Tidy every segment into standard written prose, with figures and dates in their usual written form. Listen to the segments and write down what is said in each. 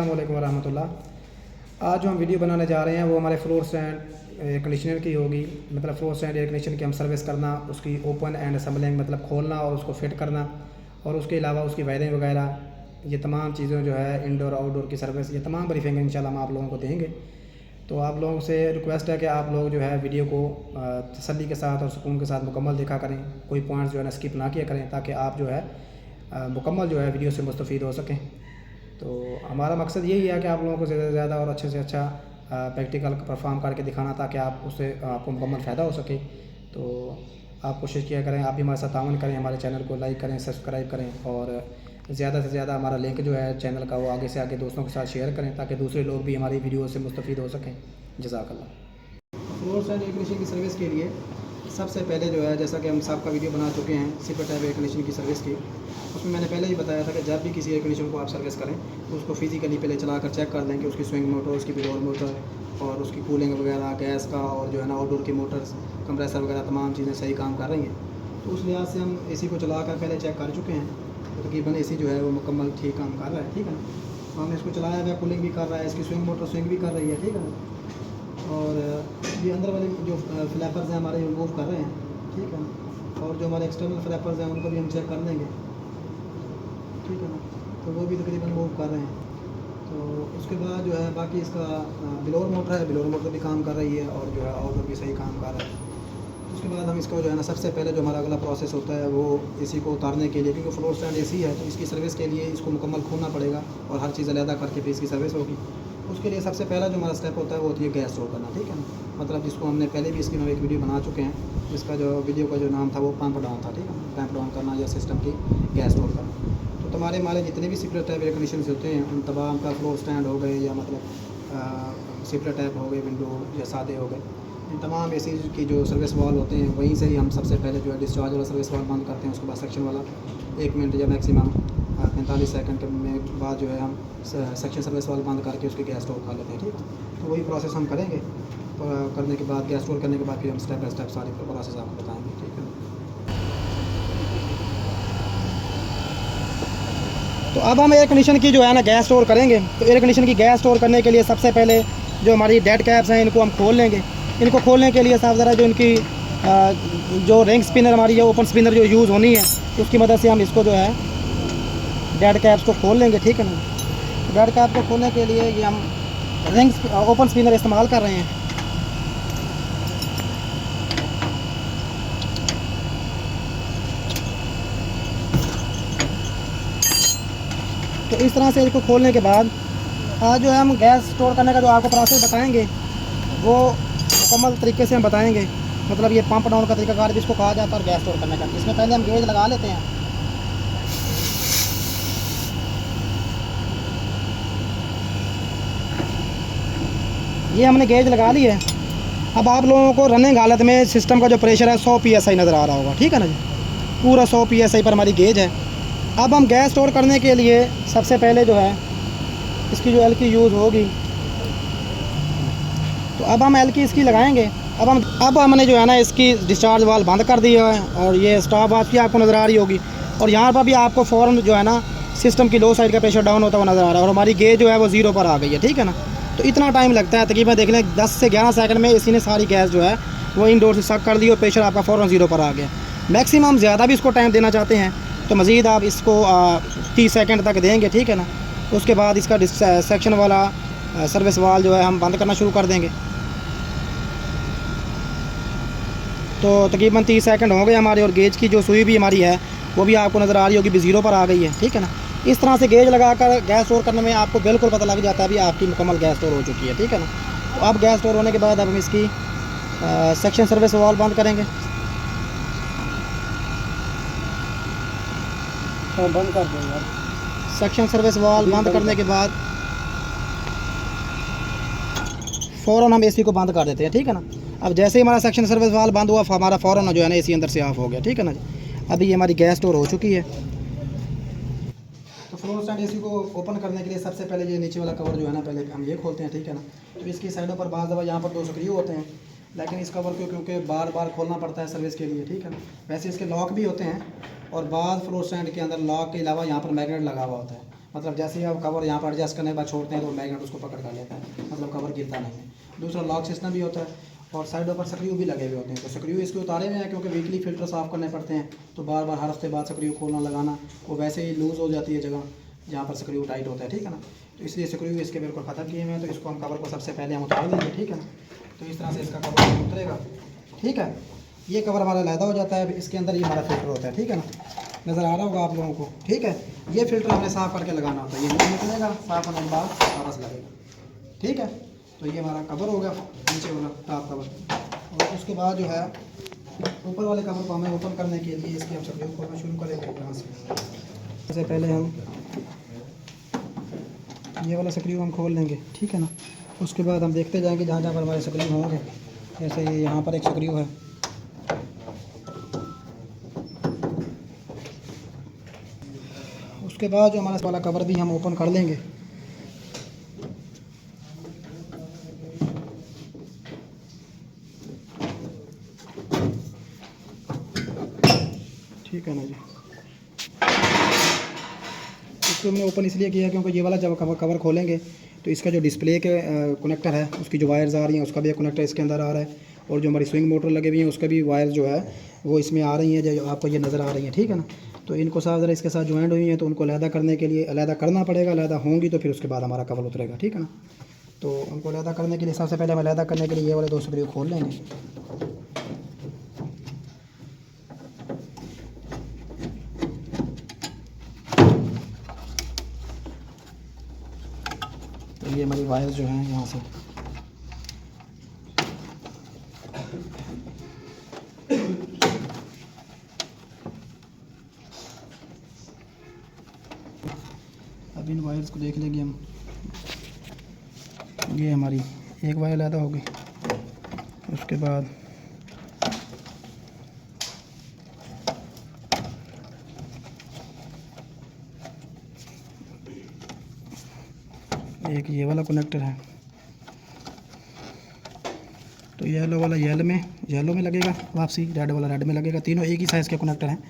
अस्सलामुअलैकुम वरहमतुल्लाह। आज जो हम वीडियो बनाने जा रहे हैं वो हमारे फ्लोर स्टैंड एयर कंडीशनर की होगी। मतलब फ्लोर स्टैंड एयर कंडीशनर की हम सर्विस करना, उसकी ओपन एंड असम्बलिंग मतलब खोलना और उसको फिट करना, और उसके अलावा उसकी वायरिंग वगैरह, ये तमाम चीज़ें जो है इंडोर आउटडोर की सर्विस, ये तमाम ब्रीफिंग इंशाल्लाह हम आप लोगों को देंगे। तो आप लोगों से रिक्वेस्ट है कि आप लोग जो है वीडियो को तसल्ली के साथ और सुकून के साथ मुकम्मल देखा करें। कोई पॉइंट्स जो है ना स्किप ना किया करें, ताकि आप जो है मुकम्मल जो है वीडियो से मुस्तफ़ीद हो सकें। तो हमारा मकसद यही है कि आप लोगों को ज़्यादा से ज़्यादा और अच्छे से अच्छा प्रैक्टिकल परफॉर्म करके दिखाना, ताकि आप उससे आपको मुकम्मल फ़ायदा हो सके। तो आप कोशिश किया करें, आप भी हमारे साथ ताउन करें, हमारे चैनल को लाइक करें, सब्सक्राइब करें, और ज़्यादा से ज़्यादा हमारा लिंक जो है चैनल का वो आगे से आगे दोस्तों के साथ शेयर करें, ताकि दूसरे लोग भी हमारी वीडियो से मुस्तफ़ीद हो सकें। जज़ाकल्लाह। फ्लोर स्टैंड एयर कंडीशनर की सर्विस के लिए सबसे पहले जो है, जैसा कि हम सबका वीडियो बना चुके हैं सिपर टाइप एयर कंडीशनर की सर्विस की, उसमें मैंने पहले ही बताया था कि जब भी किसी एयर कंडीशनर को आप सर्विस करें तो उसको फिज़िकली पहले चला कर चेक कर लें कि उसकी स्विंग मोटर, उसकी बिलोर मोटर और उसकी कूलिंग वगैरह, गैस का और जो है ना आउटडोर की मोटर्स, कंप्रेसर वगैरह तमाम चीज़ें सही काम कर रही हैं। तो उस लिहाज से हम एसी को चला कर पहले चेक कर चुके हैं, तो तकरीबन एसी जो है वो मुकम्मल ठीक काम कर रहा है, ठीक है ना। तो हमने इसको चलाया हुआ, कूलिंग भी कर रहा है, इसकी स्विंग मोटर स्विंग भी कर रही है, ठीक है ना। और ये अंदर वाले जो फ्लैपर्स हैं हमारे रिमूव कर रहे हैं, ठीक है ना। और जो हमारे एक्सटर्नल फ्लैपर्स हैं उनको भी हम चेक कर लेंगे, ठीक है ना। तो वो भी तकरीबन मूव कर रहे हैं। तो उसके बाद जो है बाकी इसका बिलोर मोटर है, बिलोर मोटर भी काम कर रही है, और जो है आउटडोर भी सही काम कर रहा है। उसके बाद हम इसको जो है ना, सबसे पहले जो हमारा अगला प्रोसेस होता है वो एसी को उतारने के लिए, क्योंकि फ्लोर स्टैंड एसी है तो इसकी सर्विस के लिए इसको मुकम्मल खोलना पड़ेगा और हर चीज़ अलहदा करके फिर इसकी सर्विस होगी। उसके लिए सबसे पहला जो हमारा स्टेप होता है वो होती है गैस स्टोर करना, ठीक है ना। मतलब जिसको हमने पहले भी इसकी हम एक वीडियो बना चुके हैं, जिसका जो वीडियो का जो नाम था वो पंप डाउन था, ठीक है। पंप डाउन करना या सिस्टम की गैस स्टोर करना। तो तुम्हारे हमारे जितने भी सिपरेट टाइप एयर कंडीशन होते हैं उन तमाम का फ्लोर स्टैंड हो गए या मतलब सिपरेट टाइप हो गए, विंडो या सादे हो गए, इन तमाम एसी की जो सर्विस वाल होते हैं वहीं से ही हम सबसे पहले जो है डिस्चार्ज वाला सर्विस वाल बंद करते हैं। उसके बाद सेक्शन वाला 1 मिनट या मैक्सिमम 45 सेकंड के बाद जो है हम सेक्शन सर्विस वाल बंद करके उसकी गैस स्टोर कर लेते हैं, ठीक है। तो वही प्रोसेस हम करेंगे। तो करने के बाद गैस स्टोर करने के बाद फिर हम स्टेप बाय स्टेप सारी प्रोसेस आपको बताएँगे, ठीक है। तो अब हम एयर कंडीशन की जो है ना गैस स्टोर करेंगे। तो एयर कंडीशन की गैस स्टोर करने के लिए सबसे पहले जो हमारी डेड कैप्स हैं इनको हम खोल लेंगे। इनको खोलने के लिए साफ ज़रा जो इनकी जो रिंग स्पिनर हमारी है, ओपन स्पिनर जो यूज़ होनी है, उसकी मदद से हम इसको जो है डेड कैप्स को खोल लेंगे, ठीक है ना। डेड कैप को खोलने के लिए ये हम रिंग ओपन स्पिनर इस्तेमाल कर रहे हैं। तो इस तरह से इसको खोलने के बाद आज जो है हम गैस स्टोर करने का जो आपको प्रोसेस बताएंगे वो मुकम्मल तरीके से हम बताएंगे। मतलब ये पंप डाउन का तरीकाकार जिसको कहा जाता है और गैस स्टोर करने का। इसमें पहले हम गेज लगा लेते हैं। ये हमने गेज लगा ली है। अब आप लोगों को रनिंग हालत में सिस्टम का जो प्रेशर है 100 PSI नज़र आ रहा होगा, ठीक है ना जी। पूरा 100 PSI पर हमारी गेज है। अब हम गैस स्टोर करने के लिए सबसे पहले जो है इसकी जो एल की यूज़ होगी, तो अब हम एल की इसकी लगाएंगे। अब हमने जो है ना इसकी डिस्चार्ज वाल्व बंद कर दिया है, और ये स्टॉप आपकी आपको नज़र आ रही होगी। और यहाँ पर भी आपको फ़ौरन जो है ना सिस्टम की लो साइड का प्रेशर डाउन होता हुआ नज़र आ रहा है, और हमारी गेज जो है वो 0 पर आ गई है, ठीक है ना। तो इतना टाइम लगता है तकरीबन देख लें 10 से 11 सेकंड में इसी ने सारी गैस जो है वो इनडोर से सक कर दी और प्रेशर आपका फ़ौरन 0 पर आ गया। मैक्सिमम ज़्यादा भी इसको टाइम देना चाहते हैं तो मज़ीद आप इसको 30 सेकंड तक देंगे, ठीक है ना। उसके बाद इसका सेक्शन वाला सर्विस वाल जो है हम बंद करना शुरू कर देंगे। तो तकरीबन 30 सेकंड हो गए हमारे, और गेज की जो सुई भी हमारी है वो भी आपको नज़र आ रही होगी, भी 0 पर आ गई है, ठीक है ना। इस तरह से गेज लगाकर गैस स्टोर करने में आपको बिल्कुल पता लग जाता है भी आपकी मुकम्मल गैस स्टोर हो चुकी है, ठीक है ना। तो अब गैस स्टोर होने के बाद अब हम इसकी सेक्शन सर्विस वाल बंद करेंगे। तो बंद कर देंगे। सेक्शन सर्विस वाल बंद करने के बाद फ़ौरन हम एसी को बंद कर देते हैं, ठीक है ना। अब जैसे ही हमारा सेक्शन सर्विस वाल बंद हुआ हमारा फ़ौरन जो है ना एसी अंदर से ऑफ हो गया, ठीक है ना जी। अभी ये हमारी गैस स्टोर हो चुकी है। तो फ्लोर स्टैंड एसी को ओपन करने के लिए सबसे पहले ये नीचे वाला कवर जो है ना पहले हम ये खोलते हैं, ठीक है ना। तो इसकी साइडों पर बाज़ दफ़ा यहाँ पर 2 स्क्रू होते हैं, लेकिन इस कवर को क्योंकि बार बार खोलना पड़ता है सर्विस के लिए, ठीक है ना। वैसे इसके लॉक भी होते हैं, और बाज़ फ्लोर स्टैंड के अंदर लॉक के अलावा यहाँ पर मैग्नेट लगा हुआ होता है। मतलब जैसे ही आप कवर यहाँ पर एडजस्ट करने के बाद छोड़ते हैं तो मैग्नेट उसको पकड़ कर लेता है, मतलब कवर गिरता नहीं है। दूसरा लॉक सिस्टम भी होता है और साइडों पर स्क्रू भी लगे हुए होते हैं। तो स्क्रू इसके उतारे हुए हैं क्योंकि वीकली फ़िल्टर साफ़ करने पड़ते हैं, तो बार बार हर हफ्ते बाद स्क्रू खोलना लगाना, वो वैसे ही लूज़ हो जाती है जगह जहाँ पर स्क्रू टाइट होता है, ठीक है ना। तो इसलिए स्क्रू इसके बिल्कुल ख़त्म किए हुए हैं। तो इसको हम कवर को सबसे पहले हम उतार देंगे, ठीक है ना। तो इस तरह से इसका कवर उतरेगा, ठीक है। ये कवर हमारा अलहदा हो जाता है। इसके अंदर ये हमारा फ़िल्टर होता है, ठीक है ना, नज़र आ रहा होगा आप लोगों को, ठीक है। ये फ़िल्टर हमने साफ़ करके लगाना होता है, ये नीचे निकलेगा, साफ़ होने के बाद वापस लगेगा, ठीक है। तो ये हमारा कवर होगा, नीचे वाला टॉप कवर। और उसके बाद जो है ऊपर वाले कवर को हमें ओपन करने के लिए इसकी हम स्क्रू खोलना शुरू करेंगे यहाँ से। सबसे पहले हम ये वाला स्क्रू हम खोल लेंगे, ठीक है ना। उसके बाद हम देखते जाएंगे जहाँ जहाँ पर हमारे स्क्रू होंगे। जैसे यहाँ पर एक स्क्रू है, उसके बाद जो हमारा वाला कवर भी हम ओपन कर लेंगे। ठीक है ना जी। इसको हमने ओपन इसलिए किया क्योंकि ये वाला जब कवर खोलेंगे तो इसका जो डिस्प्ले के कनेक्टर है उसकी जो वायर्स आ रही हैं उसका भी एक कनेक्टर इसके अंदर आ रहा है, और जो हमारी स्विंग मोटर लगे हुई हैं उसका भी वायर जो है वो इसमें आ रही हैं, जो आपको ये नज़र आ रही हैं, ठीक है ना। तो इनको साथ ज़रा इसके साथ ज्वाइंट हुई हैं, तो उनको अलहदा करने के लिए अलहदा करना पड़ेगा। अलहदा होंगी तो फिर उसके बाद हमारा कवर उतरेगा, ठीक है ना। तो उनको अलहदा करने के लिए सबसे पहले हम अलहदा करने के लिए ये वाले 2 स्क्रू खोल लेंगे। तो ये हमारी वायर्स जो हैं यहाँ से अब इन वायर्स को देख लेंगे हम। ये हमारी एक वायर अलहदा होगी, उसके बाद एक ये वाला कनेक्टर है। तो येलो वाला येलो में लगेगा वापसी, रेड वाला रेड में लगेगा। तीनों एक ही साइज़ के कनेक्टर हैं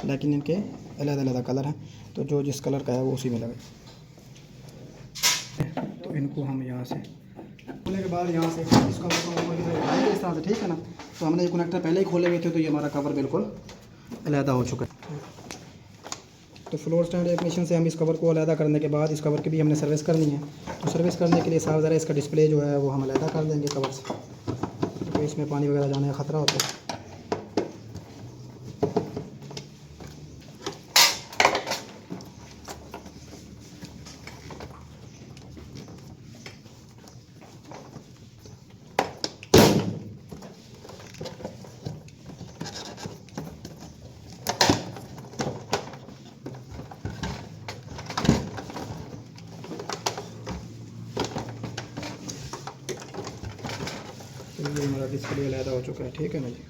लेकिन इनके अलग अलग कलर हैं, तो जो जिस कलर का है वो उसी में लगे। तो इनको हम यहाँ से खोलने के बाद यहाँ से इसको उठाएंगे इस तरह से, ठीक है ना। तो हमने ये कनेक्टर पहले ही खोले हुए थे, तो ये हमारा कवर बिल्कुल अलहदा हो चुका है। तो फ्लोर स्टैंड टेक्नीशियन से हम इस कवर को अलहदा करने के बाद इस कवर की भी हमने सर्विस करनी है। तो सर्विस करने के लिए साफ ज़रा इसका डिस्प्ले जो है वो हम अलहदा कर देंगे कवर से, तो इसमें पानी वगैरह जाने का ख़तरा होता है। तो ये हमारा डिस्प्ले अलहदा हो चुका है, ठीक है ना जी।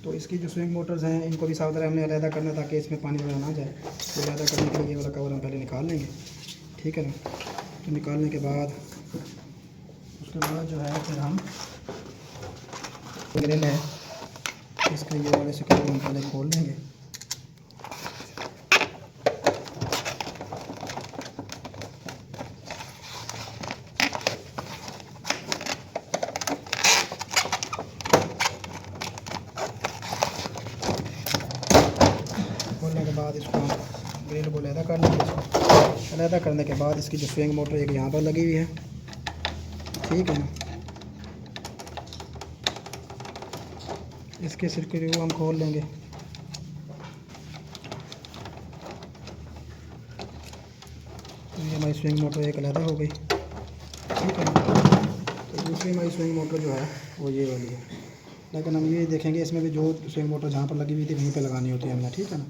तो इसकी जो स्विंग मोटर्स हैं इनको भी साफ तरह हमने अलहदा करना है ताकि इसमें पानी वगैरह ना जाए। तो अलहदा करने के लिए ये वाला कवर हम पहले निकाल लेंगे, ठीक है ना। तो निकालने के बाद उसके बाद जो है फिर हम ग्रिल है इसके ये वाले स्क्रू हम पहले खोल लेंगे। खोलने के बाद इसको हम ग्रिल को अलहदा कर लेंगे। इसको अलहदा करने के बाद इसकी जो स्विंग मोटर एक यहाँ पर लगी हुई है, ठीक है ना। इसके स्क्रू हम खोल लेंगे। ये हमारी स्विंग मोटर एक अलहदा हो गई, ठीक है ना। तो दूसरी हमारी स्विंग मोटर जो है वो ये वाली है, लेकिन हम ये देखेंगे इसमें भी जो स्विंग मोटर जहाँ पर लगी हुई थी वहीं पे लगानी होती है हमने, ठीक है ना।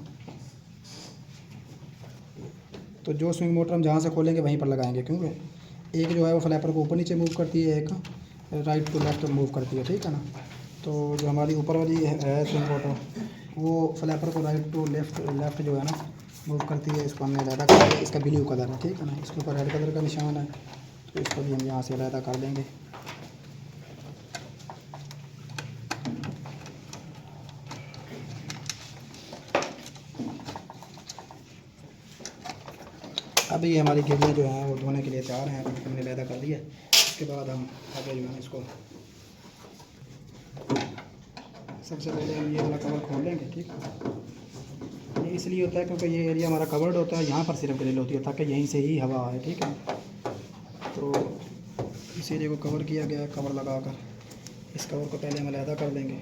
तो जो स्विंग मोटर हम जहाँ से खोलेंगे वहीं पर लगाएंगे, क्योंकि एक जो है वो फ्लैपर को ऊपर नीचे मूव करती है, एक राइट टू लेफ्ट मूव करती है, ठीक है ना। तो जो हमारी ऊपर वाली है स्विंग मोटर वो फ्लैपर को राइट टू लेफ्ट जो है ना मूव करती है। इसको हमने अलहदा कर दिया, इसका ब्लू कलर है, ठीक है ना। इसके ऊपर रेड कलर का निशान है, तो इसको भी हम यहाँ से अलहदा कर देंगे। अभी ये हमारी गिरने जो हैं वो धोने के लिए तैयार हैं, अभी हमने अलहदा कर लिया। इसके बाद हम आगे जो है इसको सबसे पहले हम ये वाला कवर खोल लेंगे। ठीक है, ये इसलिए होता है क्योंकि ये एरिया हमारा कवर्ड होता है, यहाँ पर सिर्फ ग्रिल होती है ताकि यहीं से ही हवा आए। ठीक है, तो इस एरिया को कवर किया गया है कवर लगाकर। इस कवर को पहले हम अलहदा कर लेंगे।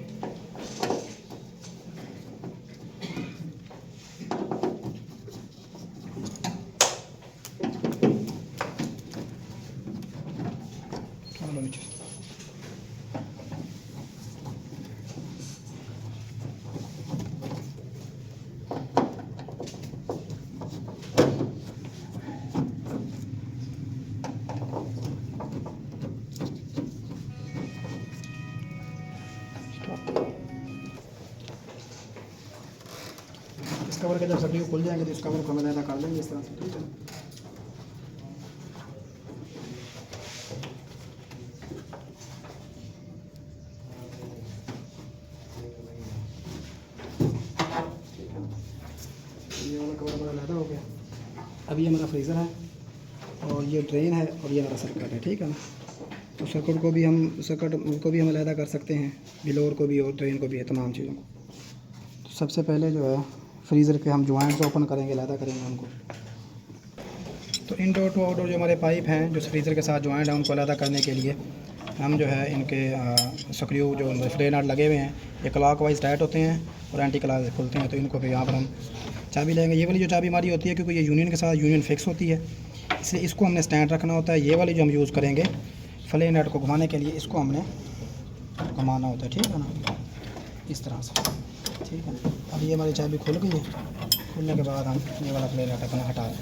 इस कवर के जब सभी खुल जाएंगे तो इस कवर को हम अलहदा कर लेंगे इस तरह से। ठीक है, ये वाला कवर हमारा अलहदा हो गया। अब ये हमारा फ्रीज़र है और ये ड्रेन है और ये हमारा सर्किट है। ठीक है ना, तो सर्किट को भी हम अलहदा कर सकते हैं, बिलोर को भी और ड्रेन को भी है, तमाम चीज़ों को। तो सबसे पहले जो है फ्रीज़र के हम जॉइंट्स ओपन करेंगे, अलहदा करेंगे उनको। तो इनडोर टू आउटडोर जो हमारे पाइप हैं जो फ्रीज़र के साथ जॉइंट हैं उनको अलहदा करने के लिए हम जो है इनके स्क्रू जो फ्ले नट लगे हुए हैं ये क्लॉक वाइज टाइट होते हैं और एंटी क्लॉक खुलते हैं। तो इनको फिर यहाँ पर हम चाबी लेंगे। ये वाली जो चाबी हमारी होती है क्योंकि ये यूनियन के साथ यूनियन फिक्स होती है, इसलिए इसको हमने स्टैंड रखना होता है। ये वाली जो हम यूज़ करेंगे फ्ले नट को घुमाने के लिए, इसको हमने घुमाना होता है। ठीक है ना, इस तरह से। ठीक है, अब ये हमारी चाबी खुल गई है। खुलने के बाद हम ये वाला फ्ले नट अपना हटा दें।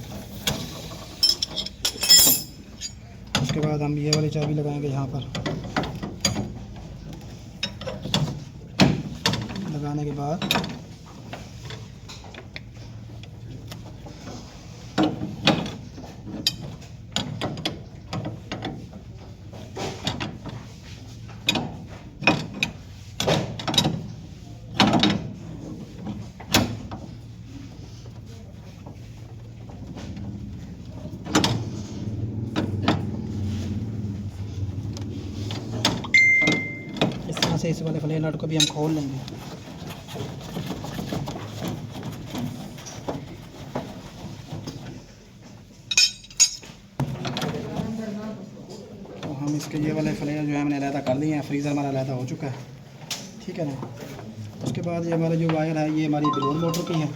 उसके बाद हम ये वाली चाबी लगाएंगे यहाँ पर। लगाने के बाद इस तरह से इस वाले फ्ले नट को भी हम खोल लेंगे। तो हम इसके ये वाले फ्ले जो है हमने अलहदा कर लिए हैं। फ्रीज़र हमारा अलहदा हो चुका है। ठीक है ना, उसके बाद ये हमारा जो वायर है ये हमारी बिलोर मोटर की है।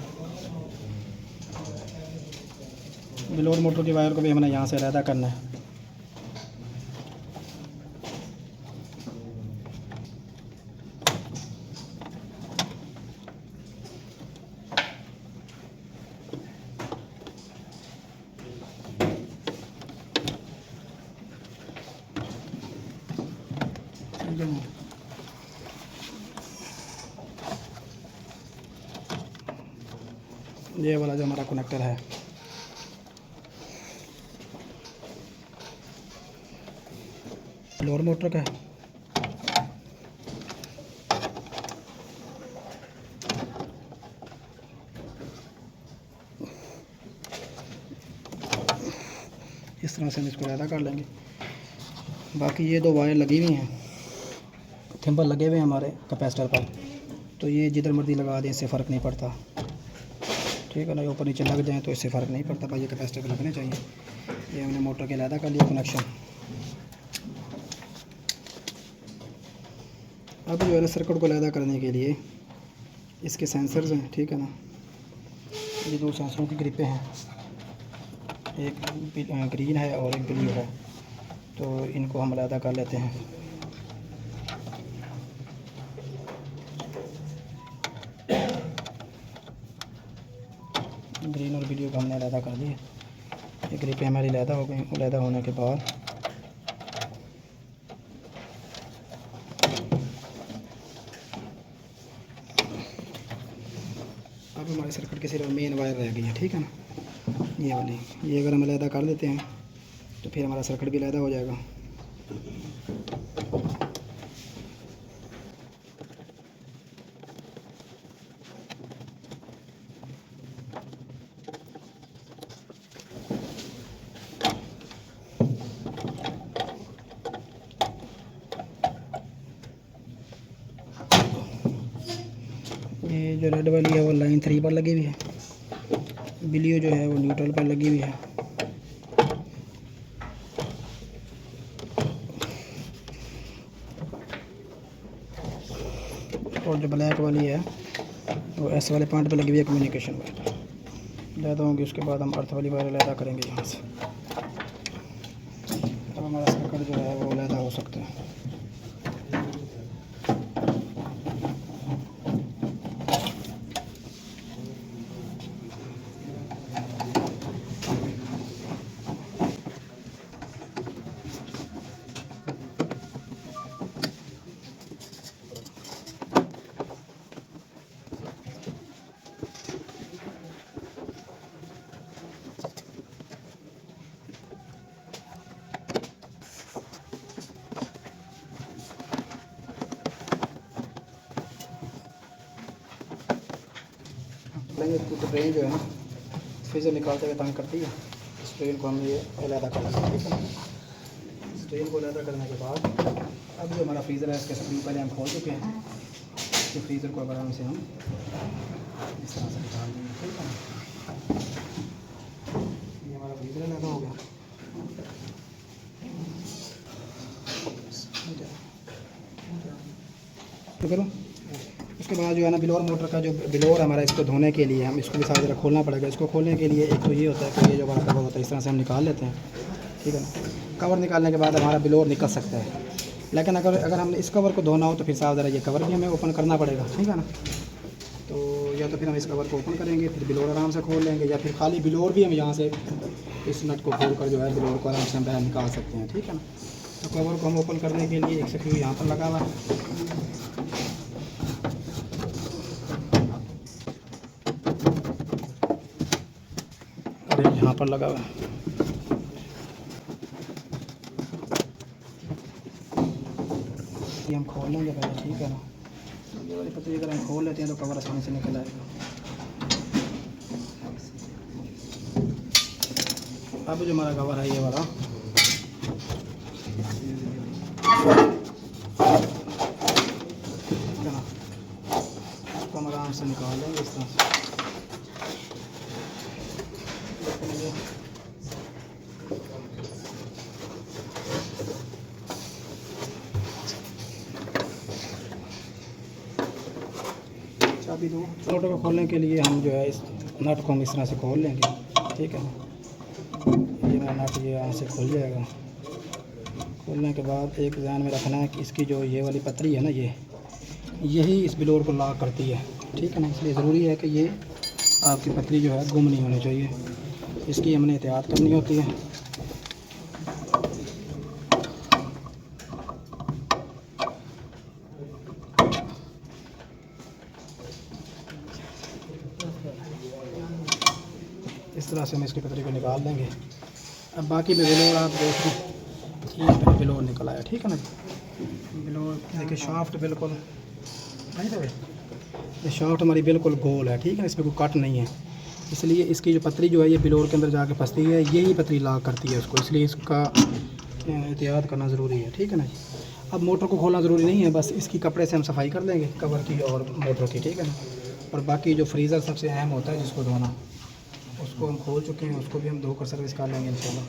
बिलोर मोटर की वायर को भी हमने यहाँ से अलहदा करना है। ये वाला जो हमारा कनेक्टर है लोअर मोटर का है। इस तरह से हम इसको अलहदा कर लेंगे। बाकी ये दो वायर लगी हुई हैं, थिम्बल लगे हुए हैं हमारे कैपेसिटर पर, तो ये जिधर मर्जी लगा दें इससे फ़र्क नहीं पड़ता। ठीक है ना, ऊपर नीचे लग जाएँ तो इससे फ़र्क नहीं पड़ता, भाई ये कैपेसिटर पर लगने चाहिए। ये हमने मोटर के अलहदा कर लिया कनेक्शन। अब जो है ना सर्किट को अलहदा करने के लिए इसके सेंसर्स हैं। ठीक है ना, ये दो सेंसरों की ग्रिपें हैं, एक ग्रीन है और एक ब्लू है, तो इनको हम अलहदा कर लेते हैं। ग्रीन और ब्लू को हमने अलहदा कर दिया। ये ग्रिपें हमारी अलहदा हो गई। अलहदा होने के बाद अब हमारे सर्किट की सिर्फ मेन वायर रह गई है। ठीक है ना, ये वाली, ये अगर हम अलहदा कर देते हैं तो फिर हमारा सर्किट भी अलहदा हो जाएगा। ये जो रेड वाली है वो लाइन 3 पर लगी हुई है, ब्लू जो है वो न्यूट्रल पर लगी हुई है। और जो ब्लैक वाली है वो एस वाले पॉइंट पे लगी हुई है, कम्युनिकेशन वायर ज़्यादा होंगी। उसके बाद हम अर्थ वाली वायर अलहदा करेंगे यहाँ से, तब हमारा सर्किट जो है वो अलहदा हो सकता है। तो ट्रेन जो है ना फ्रीज़र निकालते हुए तंग करती है, इस ट्रेन को हम ये अलहदा कर लेंगे, ठीक है। इस ट्रेन को अलहदा करने के बाद अब जो हमारा फ्रीज़र है इसके स्क्रू पहले हम खोल चुके हैं, तो फ्रीज़र को आराम से हम इस तरह से निकाल देंगे, ठीक है। ये हमारा फ्रीज़र अलहदा हो गया। तो करो उसके बाद जो है ना ब्लोअर मोटर का जो ब्लोअर हमारा, इसको धोने के लिए हम इसको भी साथ जरा खोलना पड़ेगा। इसको खोलने के लिए एक तो ये होता है कि ये जो हमारा कवर होता है इस तरह से हम निकाल लेते हैं, ठीक है ना। कवर निकालने के बाद हमारा ब्लोअर निकल सकता है, लेकिन अगर हमने इस कवर को धोना हो तो फिर साथ ज़रा ये कवर भी हमें ओपन करना पड़ेगा, ठीक है ना। तो या तो फिर हम इस कवर को ओपन करेंगे, फिर ब्लोअर आराम से खोल लेंगे, या फिर खाली ब्लोअर भी हम यहाँ से इस नट को खोल कर जो है ब्लोअर को आराम से हम बाहर निकाल सकते हैं, ठीक है ना। तो कवर को हम ओपन करने के लिए एक स्क्रू यहाँ पर लगा हुआ है, यहाँ पर लगा हुआ है। ये हम खोल लेंगे पहले, ठीक है ना। ये वाली पतली अगर हम खोल लेते हैं तो कवर आसानी से निकल आएगा। अब जो हमारा कवर है ये वाला, इसको हम आराम से निकाल लेंगे इस तरह से। चाबी दो। मोटर को खोलने के लिए हम जो है इस नट को हम इस तरह से खोल लेंगे, ठीक है। ये मेरा नट ये यहाँ से खुल जाएगा। खोलने के बाद एक ध्यान में रखना है कि इसकी जो ये वाली पतरी है ना, यही इस ब्लोअर को लॉक करती है, ठीक है ना। इसलिए ज़रूरी है कि ये आपकी पतरी जो है गुम नहीं होनी चाहिए, इसकी हमने एहतियात करनी होती है। इस तरह से हम इसकी पतरी को निकाल देंगे। अब बाकी में ब्लोअर आप देखिए, ये ब्लोअर निकल आया, ठीक है ना। ब्लोअर देखिए शाफ्ट बिल्कुल नहीं था, ये शाफ्ट हमारी बिल्कुल गोल है, ठीक है। इसमें कोई कट नहीं है, इसलिए इसकी जो पतरी जो है ये ब्लोअर के अंदर जाके फंसती है, यही पतरी लॉक करती है उसको, इसलिए इसका एहतियात करना ज़रूरी है, ठीक है ना। अब मोटर को खोलना ज़रूरी नहीं है, बस इसकी कपड़े से हम सफाई कर देंगे कवर की और मोटर की, ठीक है ना। और बाकी जो फ्रीज़र सबसे अहम होता है जिसको धोना, उसको हम खोल चुके हैं, उसको भी हम धोकर सर्विस कर लेंगे इंशाल्लाह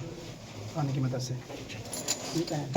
पानी की मदद से, ठीक है।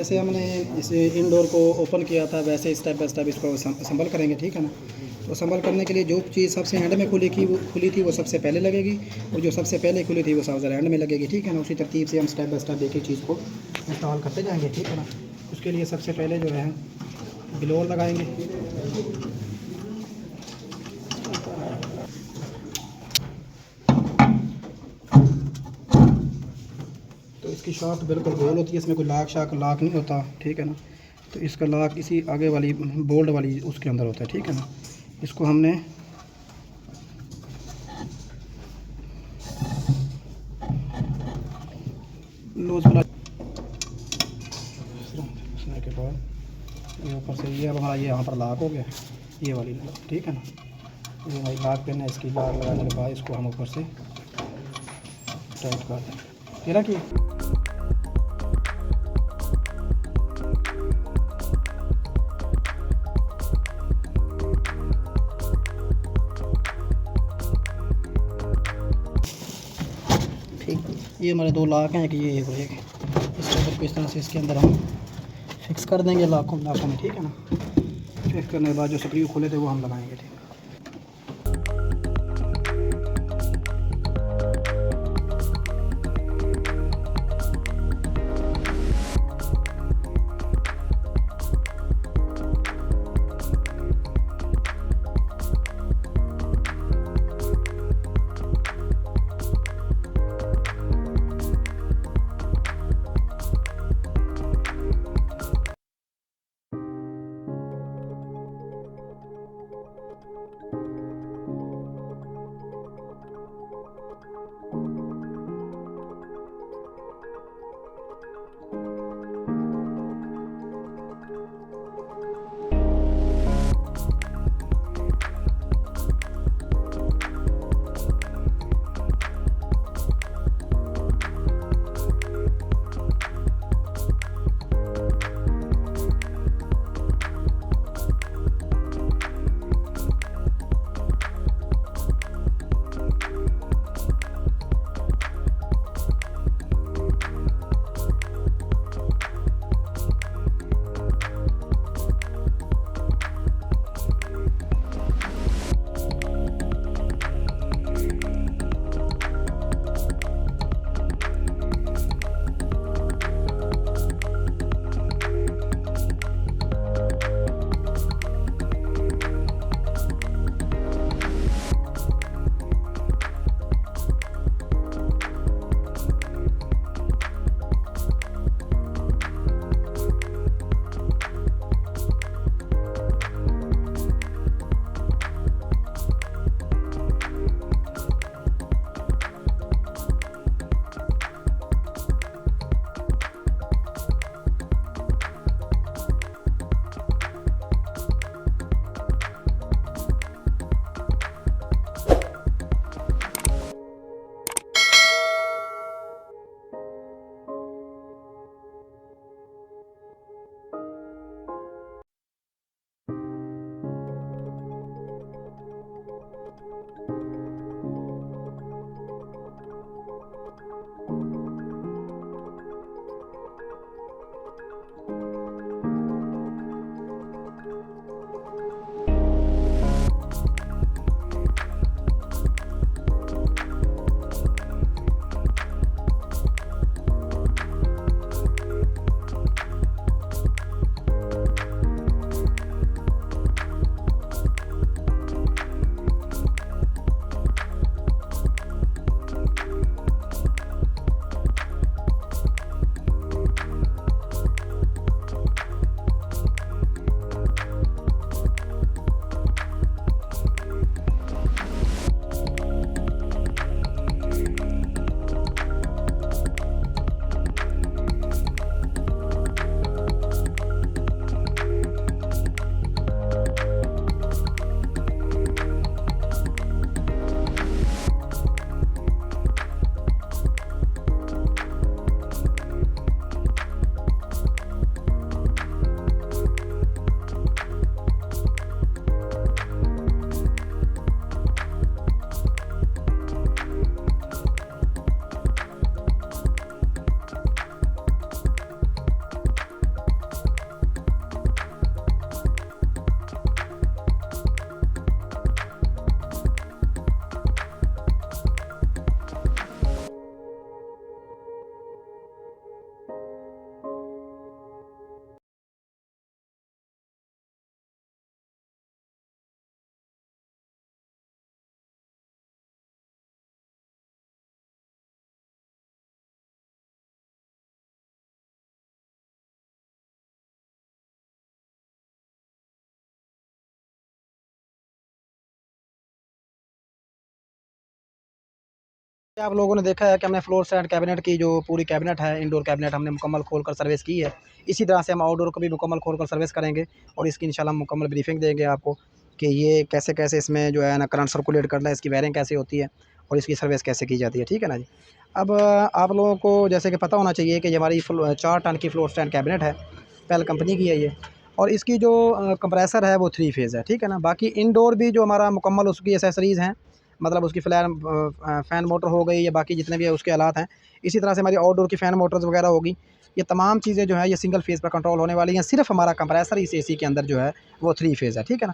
जैसे हमने इसे इंडोर को ओपन किया था वैसे स्टेप बाय स्टेप इसको असम्बल करेंगे, ठीक है ना। तो असम्बल करने के लिए जो चीज़ सबसे एंड में खुली थी वो सबसे पहले लगेगी, और जो सबसे पहले खुली थी वो सबसे एंड में लगेगी, ठीक है ना। उसी तरतीब से हम स्टेप बाय स्टेप एक एक चीज़ को इंस्टॉल करते जाएंगे, ठीक है ना। उसके लिए सबसे पहले जो है ग्लोर लगाएंगे। तो इसकी शाफ्ट बिल्कुल गोल होती है, इसमें कोई लाक नहीं होता, ठीक है ना। तो इसका लाक इसी आगे वाली बोल्ट वाली उसके अंदर होता है, ठीक है ना। इसको हमने लूज वाला उसने के बाद ये ऊपर से ये अब हमारा ये यहाँ पर लाक हो गया, ये वाली लाक, ठीक है ना। ये हमारी लाक पिन है, इसकी लाक लगाने के बाद इसको हम ऊपर से टाइट कर दें। ये रखिए। ये हमारे दो लाक हैं, कि ये एक इस टेबल को इस तरह से इसके अंदर हम फिक्स कर देंगे लाकों में, ठीक है ना। फिक्स करने के बाद जो स्क्रू खोले थे वो हम लगाएंगे, ठीक है। आप लोगों ने देखा है कि हमने फ्लोर स्टैंड कैबिनेट की जो पूरी कैबिनेट है, इंडोर कैबिनेट हमने मुकम्मल खोलकर सर्विस की है। इसी तरह से हम आउटडोर को भी मुकम्मल खोलकर सर्विस करेंगे और इसकी इंशाल्लाह हम मुकम्मल ब्रीफिंग देंगे आपको कि ये कैसे-कैसे इसमें जो है ना करंट सर्कुलेट करना है, इसकी वायरिंग कैसे होती है और इसकी सर्विस कैसे की जाती है, ठीक है ना जी। अब आप लोगों को जैसे कि पता होना चाहिए कि ये हमारी 4 टन की फ्लोर स्टैंड कैबिनेट है, पेल कंपनी की है ये, और इसकी जो कंप्रेसर है वो 3 फेज़ है, ठीक है ना। बाकी इंडोर भी जो हमारा मुकम्मल उसकी एक्सेसरीज़ हैं, मतलब उसकी फ़ैन मोटर हो गई या बाकी जितने भी उसके आलात हैं। इसी तरह से हमारी आउटडोर की फ़ैन मोटर्स वगैरह होगी। ये तमाम चीज़ें जो है ये सिंगल फ़ेज़ पर कंट्रोल होने वाली हैं। सिर्फ़ हमारा कंप्रेसर इस एसी के अंदर जो है वो 3 फ़ेज़ है, ठीक है ना।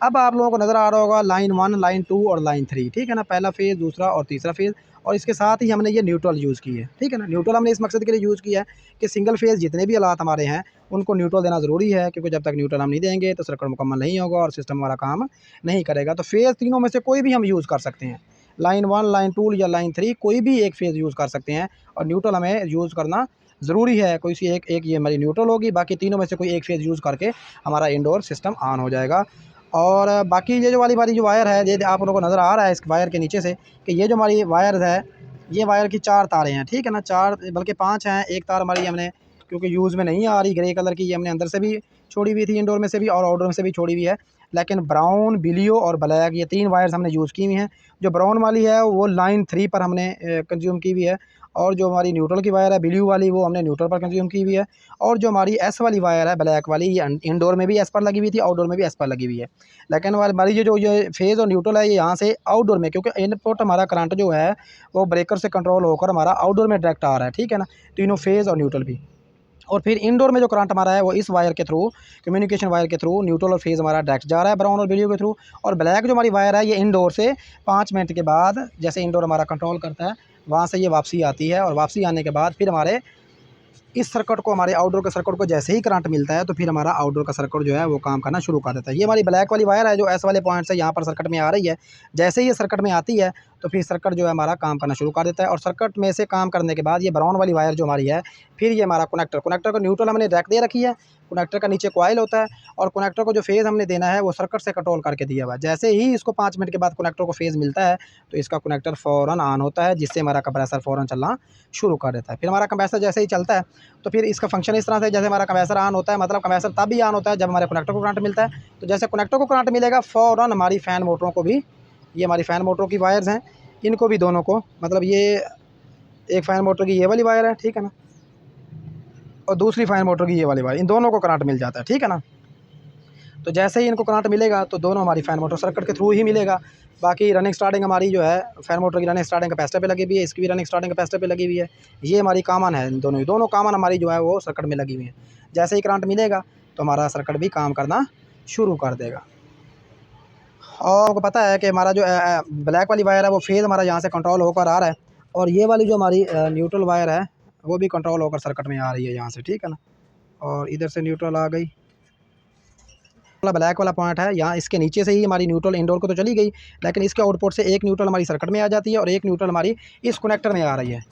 अब आप लोगों को नज़र आ रहा होगा लाइन 1, लाइन 2 और लाइन 3, ठीक है ना। पहला फ़ेज़, दूसरा और तीसरा फ़ेज़, और इसके साथ ही हमने ये न्यूट्रल यूज़ की है, ठीक है ना। न्यूट्रल हमने इस मकसद के लिए यूज़ किया है कि सिंगल फ़ेज़ जितने भी आलात हमारे हैं उनको न्यूट्रल देना ज़रूरी है, क्योंकि जब तक न्यूट्रल हम नहीं देंगे तो सर्किट मुकम्मल नहीं होगा और सिस्टम हमारा काम नहीं करेगा। तो फ़ेज़ तीनों में से कोई भी हम यूज़ कर सकते हैं। लाइन 1, लाइन 2 या लाइन 3 कोई भी एक फ़ेज़ यूज़ कर सकते हैं और न्यूट्रल हमें यूज़ करना ज़रूरी है। कोई सी एक ये हमारी न्यूट्रल होगी, बाकी तीनों में से कोई एक फ़ेज़ यूज़ करके हमारा इंडोर सिस्टम ऑन हो जाएगा। और बाकी ये जो वाली हमारी जो वायर है, ये आप लोगों को नज़र आ रहा है इस वायर के नीचे से कि ये जो हमारी वायर है, ये वायर की 4 तारें हैं, ठीक है ना। 4 बल्कि 5 हैं। एक तार हमारी हमने क्योंकि यूज़ में नहीं आ रही ग्रे कलर की, ये हमने अंदर से भी छोड़ी हुई थी, इंडोर में से भी और आउटडोर में से भी छोड़ी हुई है। लेकिन ब्राउन, ब्लू और ब्लैक ये 3 वायर्स हमने यूज़ की हुई हैं। जो ब्राउन वाली है वो लाइन 3 पर हमने कंज़्यूम की हुई है, और जो हमारी न्यूट्रल की वायर है ब्लू वाली वो हमने न्यूट्रल पर कंज़्यूम की हुई है, और जो हमारी एस वाली वायर है ब्लैक वाली ये इंडोर में भी एस पर लगी हुई थी, आउटडोर में भी एस पर लगी हुई है। लेकिन हमारी ये फेज़ और न्यूट्रल है ये यहाँ से आउटडोर में, क्योंकि इनपुट हमारा करंट जो है वो ब्रेकर से कंट्रोल होकर हमारा आउटडोर में डायरेक्ट आ रहा है, ठीक है ना। तीनों फेज़ और न्यूट्रल भी। और फिर इंडोर में जो करंट हमारा है वो इस वायर के थ्रू, कम्युनिकेशन वायर के थ्रू न्यूट्रल और फेज़ हमारा डायरेक्ट जा रहा है ब्राउन और ब्लू के थ्रू। और ब्लैक जो हमारी वायर है ये इंडोर से 5 मिनट के बाद, जैसे इंडोर हमारा कंट्रोल करता है, वहाँ से ये वापसी आती है, और वापसी आने के बाद फिर हमारे इस सर्किट को, हमारे आउटडोर के सर्किट को जैसे ही करंट मिलता है तो फिर हमारा आउटडोर का सर्किट जो है वो काम करना शुरू कर देता है। ये हमारी ब्लैक वाली वायर है जो एस वाले पॉइंट से यहाँ पर सर्किट में आ रही है। जैसे ही ये सर्किट में आती है तो फिर सर्किट जो है हमारा काम करना शुरू कर देता है, और सर्किट में से काम करने के बाद ये ब्राउन वाली वायर जो हमारी है, फिर ये हमारा कनेक्टर को न्यूट्रल हमने डायरेक्ट दे रखी है। कनेक्टर का नीचे कॉइल होता है, और कनेक्टर को जो फेज़ हमने देना है वो सर्किट से कंट्रोल करके दिया हुआ है। जैसे ही इसको 5 मिनट के बाद कनेक्टर को फेज़ मिलता है तो इसका कनेक्टर फ़ौरन ऑन होता है, जिससे हमारा कंप्रेसर फ़ौरन चलना शुरू कर देता है। फिर हमारा कंप्रेसर जैसे ही चलता है तो फिर इसका फंक्शन इस तरह से, जैसे हमारा कंप्रेसर ऑन होता है, मतलब कंप्रेसर तब भी ऑन होता है जब हमारे कनेक्टर को करंट मिलता है। तो जैसे कनेक्टर को करंट मिलेगा फ़ौरन हमारी फ़ैन मोटरों को भी, ये हमारी फ़ैन मोटरों की वायर्स हैं, इनको भी दोनों को, मतलब ये एक फ़ैन मोटर की ये वाली वायर है, ठीक है ना, और दूसरी फ़ैन मोटर की ये वाली वायर, इन दोनों को करंट मिल जाता है, ठीक है ना। तो जैसे ही इनको करंट मिलेगा तो दोनों हमारी फ़ैन मोटर सर्किट के थ्रू ही मिलेगा। बाकी रनिंग स्टार्टिंग हमारी जो है फ़ैन मोटर की रनिंग स्टार्टिंग कैपेसिटर पे लगी हुई है, इसकी भी रनिंग स्टार्टिंग कैपेसिटर पे लगी हुई है। ये हमारी कॉमन है, दोनों कॉमन हमारी जो है वो सर्किट में लगी हुई है। जैसे ही करंट मिलेगा तो हमारा सर्किट भी काम करना शुरू कर देगा। और आपको पता है कि हमारा जो ब्लैक वाली वायर है वो फेज़ हमारा यहाँ से कंट्रोल होकर आ रहा है, और ये वाली जो हमारी न्यूट्रल वायर है वो भी कंट्रोल होकर सर्किट में आ रही है यहाँ से, ठीक है ना। और इधर से न्यूट्रल आ गई, ब्लैक वाला पॉइंट है यहाँ, इसके नीचे से ही हमारी न्यूट्रल इंडोर को तो चली गई, लेकिन इसके आउटपुट से एक न्यूट्रल हमारी सर्किट में आ जाती है और एक न्यूट्रल हमारी इस कनेक्टर में आ रही है।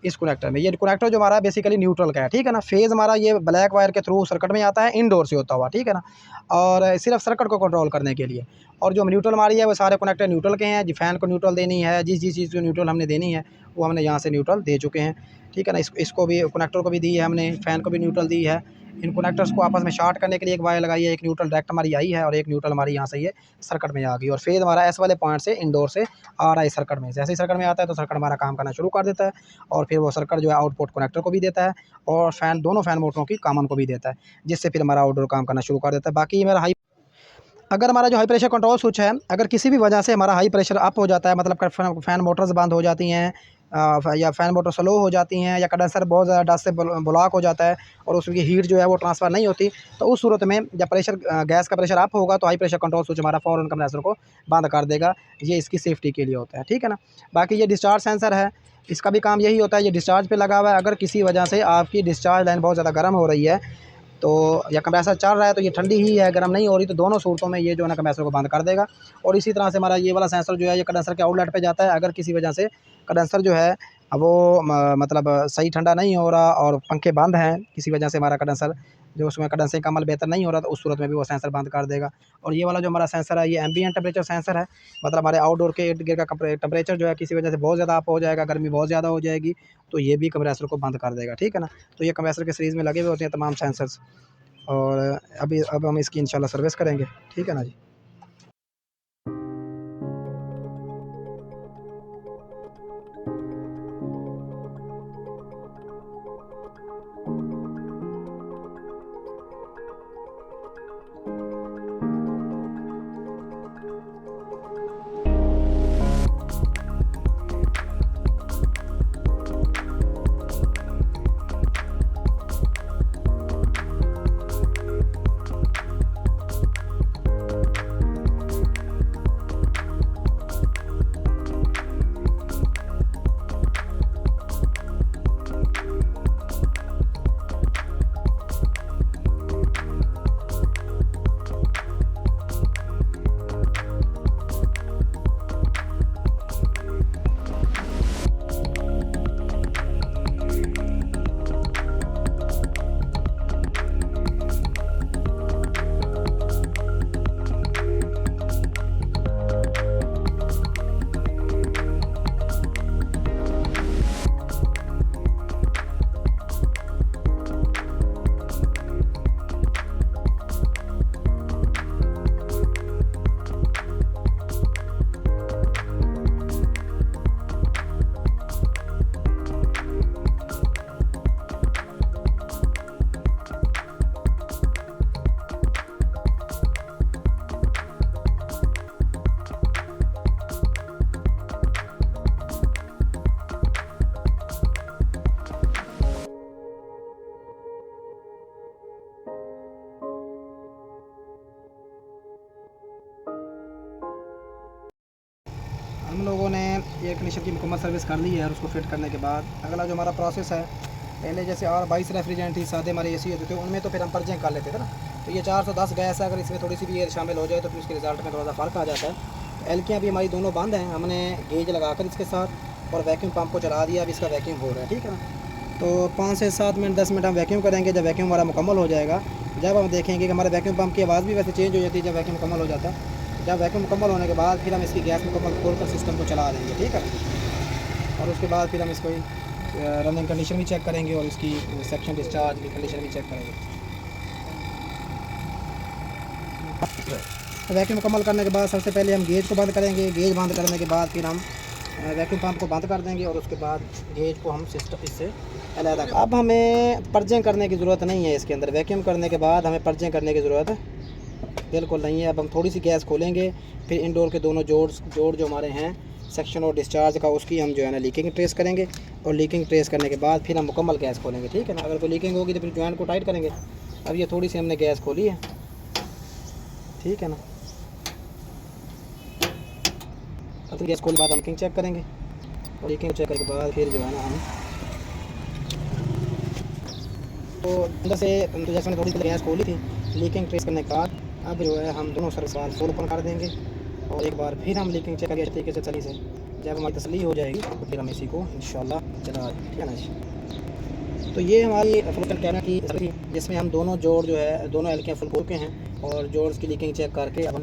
इस कनेक्टर में, ये कनेक्टर जो हमारा बेसिकली न्यूट्रल का है, ठीक है ना। फेज़ हमारा ये ब्लैक वायर के थ्रू सर्किट में आता है, इंडोर से होता हुआ, ठीक है ना, और सिर्फ सर्किट को कंट्रोल करने के लिए। और जो न्यूट्रल हमारी है वो सारे कनेक्टर न्यूट्रल के हैं। जी फ़ैन को न्यूट्रल देनी है, जिस जिस चीज़ को न्यूट्रल हमने देनी है वो हमने यहाँ से न्यूट्रल दे चुके हैं, ठीक है ना। इसको भी, कनेक्टर को भी दी है हमने, फ़ैन को भी न्यूट्रल दी है। इन कनेक्टर्स को आपस में शार्ट करने के लिए एक वायर लगाई है, एक न्यूट्रल डायरेक्ट हमारी आई है और एक न्यूट्रल हमारी यहाँ से ये सर्किट में आ गई, और फेज़ हमारा एस वाले पॉइंट से इंडोर से आ रहा है सर्किट में। जैसे ही सर्किट में आता है तो सर्किट हमारा काम करना शुरू कर देता है, और फिर वो सर्किट जो है आउटपुट कनेक्टर को भी देता है और दोनों फ़ैन मोटरों की कॉमन को भी देता है, जिससे फिर हमारा आउटडोर काम करना शुरू कर देता है। बाकी मेरा अगर हमारा जो हाई प्रेशर कंट्रोल स्विच है, अगर किसी भी वजह से हमारा हाई प्रेशर अप हो जाता है, मतलब फ़ैन मोटर्स बंद हो जाती हैं, या फ़ैन मोटर स्लो हो जाती हैं, या कंडेंसर बहुत ज़्यादा डस्ट से ब्लॉक हो जाता है और उसकी हीट जो है वो ट्रांसफ़र नहीं होती, तो उस सूरत में जब गैस का प्रेशर अप होगा तो हाई प्रेशर कंट्रोल स्विच हमारा फ़ौरन कंप्रेसर को बंद कर देगा। ये इसकी सेफ्टी के लिए होता है, ठीक है ना। बाकी ये डिस्चार्ज सेंसर है, इसका भी काम यही होता है, ये डिस्चार्ज पे लगा हुआ है। अगर किसी वजह से आपकी डिस्चार्ज लाइन बहुत ज़्यादा गर्म हो रही है तो, या कंप्रेसर चल रहा है तो ये ठंडी ही है, गर्म नहीं हो रही, तो दोनों सूरतों में ये जो है ना कंप्रेसर को बंद कर देगा। और इसी तरह से हमारा ये वाला सेंसर जो है ये कंडेंसर के आउटलेट पे जाता है। अगर किसी वजह से कंडेंसर जो है वो मतलब सही ठंडा नहीं हो रहा और पंखे बंद हैं, किसी वजह से हमारा कंडेंसर जो उसमें कंडेंसिंग का अमल बेहतर नहीं हो रहा, तो उस सूरत में भी वो सेंसर बंद कर देगा। और ये वाला जो हमारा सेंसर है, ये एम्बिएंट टेम्परेचर सेंसर है, मतलब हमारे आउटडोर के इर्द गिर्द का टेम्परेचर जो है किसी वजह से बहुत ज़्यादा अप हो जाएगा, गर्मी बहुत ज़्यादा हो जाएगी, तो ये भी कंप्रेसर को बंद कर देगा, ठीक है ना। तो ये कंप्रेसर के सीरीज़ में लगे हुए होते हैं तमाम सेंसर्स। और अब हम इसकी इंशाल्लाह सर्विस करेंगे, ठीक है ना जी। हम लोगों ने एयर कंडीशनर की मुकम्मल सर्विस कर ली है, और उसको फिट करने के बाद अगला जो हमारा प्रोसेस है, पहले जैसे R22 रेफ्रिजरेंट थी, सादे हमारे AC होते थे, उनमें तो फिर हम पर्जिंग कर लेते थे ना। तो ये 410 गैस है, अगर इसमें थोड़ी सी भी एयर शामिल हो जाए तो फिर उसके रिजल्ट में थोड़ा सा फ़र्क आ जाता है। तो एलकियाँ भी हमारी दोनों बंद हैं, हमने गेज लगाकर इसके साथ और वैक्यूम पंप को चला दिया, अब इसका वैक्यूम हो रहा है, ठीक है ना। तो 5 से 7 मिनट 10 मिनट हम वैक्यूम करेंगे। जब वैक्यूम हमारा मुकम्मल हो जाएगा, जब हम देखेंगे कि हमारे वैक्यूम पंप की आवाज़ भी वैसे चेंज हो जाती है जब वैक्यूम मुकम्मल हो जाता है। जब वैक्यूम मुकम्मल होने के बाद फिर हम इसकी गैस मुकम्मल खोलकर सिस्टम को चला देंगे, ठीक है। और उसके बाद फिर हम इसको रनिंग कंडीशन भी चेक करेंगे और इसकी सेक्शन डिस्चार्ज की कंडीशन भी चेक करेंगे। वैक्यूम मुकम्मल करने के बाद सबसे पहले हम गेज को बंद करेंगे। गेज बंद करने के बाद फिर हम वैक्यूम पंप को बंद कर देंगे, और उसके बाद गेज को हम सिस्टम इससे अलग। अब हमें पर्जिंग करने की ज़रूरत नहीं है इसके अंदर। वैक्यूम करने के बाद हमें पर्जिंग करने की ज़रूरत बिल्कुल नहीं है। अब हम थोड़ी सी गैस खोलेंगे, फिर इंडोर के दोनों जोड़ जो हमारे हैं सेक्शन और डिस्चार्ज का, उसकी हम जो है ना लीकिंग ट्रेस करेंगे, और लीकिंग ट्रेस करने के बाद फिर हम मुकम्मल गैस खोलेंगे, ठीक है ना। अगर कोई लीकिंग होगी तो फिर जॉइंट को टाइट करेंगे। अब ये थोड़ी सी हमने गैस खोली है, ठीक है ना। अब गैस खोलने के बाद हम लीकिंग चेक करेंगे, और लीकिंग चेक करने के बाद फिर जो है ना हम तो अंदर से तो जैसे मैंने थोड़ी सी गैस खोली थी, लीकिंग ट्रेस करने के बाद अब जो है हम दोनों सर्विस वाल्व फुल ओपन कर देंगे, और एक बार फिर हम लीकिंग चेक करेंगे तरीके से चली से। जब हमारी तसल्ली हो जाएगी तो फिर हम इसी को इंशाल्लाह चला, ठीक है ना जी। तो ये हमारी फुल कैमरा की थी, जिसमें हम दोनों जोड़ जो है दोनों एलकियाँ फुल खोल के हैं, और जोड़ की लीकिंग चेक करके अब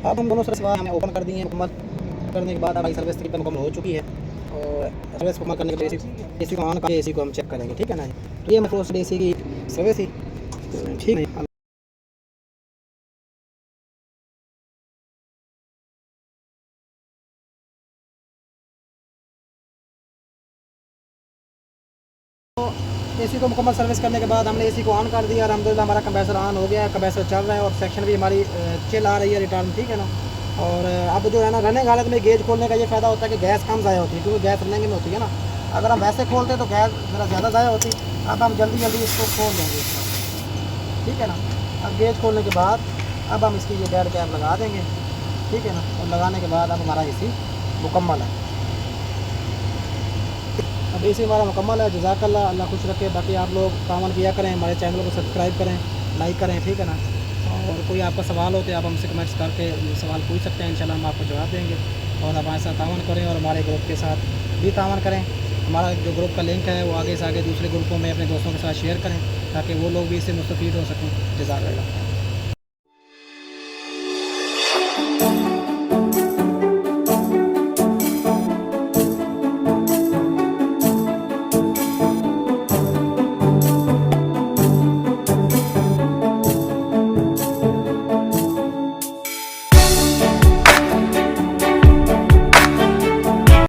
अब हम दोनों सर्विस वाल्व हमें ओपन कर दिए हैं। मुकम्मल करने के बाद हमारी सर्विस तकरीबन मुकम्मल हो चुकी है, और सर्विस मुकम्मल करने के बाद AC को ऑन करके AC को हम चेक करेंगे, ठीक है ना। तो ये हमारी फुल AC की सर्विस थी, ठीक है। AC को मुकम्मल सर्विस करने के बाद हमने AC को ऑन कर दिया, और अल्हम्दुलिल्लाह हमारा कंप्रेसर ऑन हो गया है, कंप्रेसर चल रहा है, और सेक्शन भी हमारी चिल आ रही है रिटर्न, ठीक है ना। और अब जो है ना रनिंग हालत में गेज खोलने का ये फ़ायदा होता है कि गैस कम ज़ाया होती है, क्योंकि गैस रनिंग में होती है ना। अगर हम वैसे खोलते तो गैस ज़रा ज़्यादा ज़ाया होती। अब हम जल्दी जल्दी इसको खोल देंगे इसका, ठीक है ना। अब गेज खोलने के बाद अब हम इसकी ये डेड कैप लगा देंगे, ठीक है ना। और लगाने के बाद अब हमारा AC मुकम्मल है। अब AC हमारा मुकम्मल है। जज़ाकल्लाह, अल्लाह खुश रखे। बाकी आप लोग तावन किया करें, हमारे चैनल को सब्सक्राइब करें, लाइक करें, ठीक है ना। और कोई आपका सवाल हो तो आप हमसे कमेंट्स करके सवाल पूछ सकते हैं, इंशाल्लाह हम आपको जवाब देंगे। और हमारे साथ तावन करें, और हमारे ग्रुप के साथ भी तावन करें। हमारा जो ग्रुप का लिंक है वो आगे से आगे दूसरे ग्रुपों में अपने दोस्तों के साथ शेयर करें ताकि वो लोग भी इससे मुस्तफ़ीद हो सकें। जज़ाकल्लाह।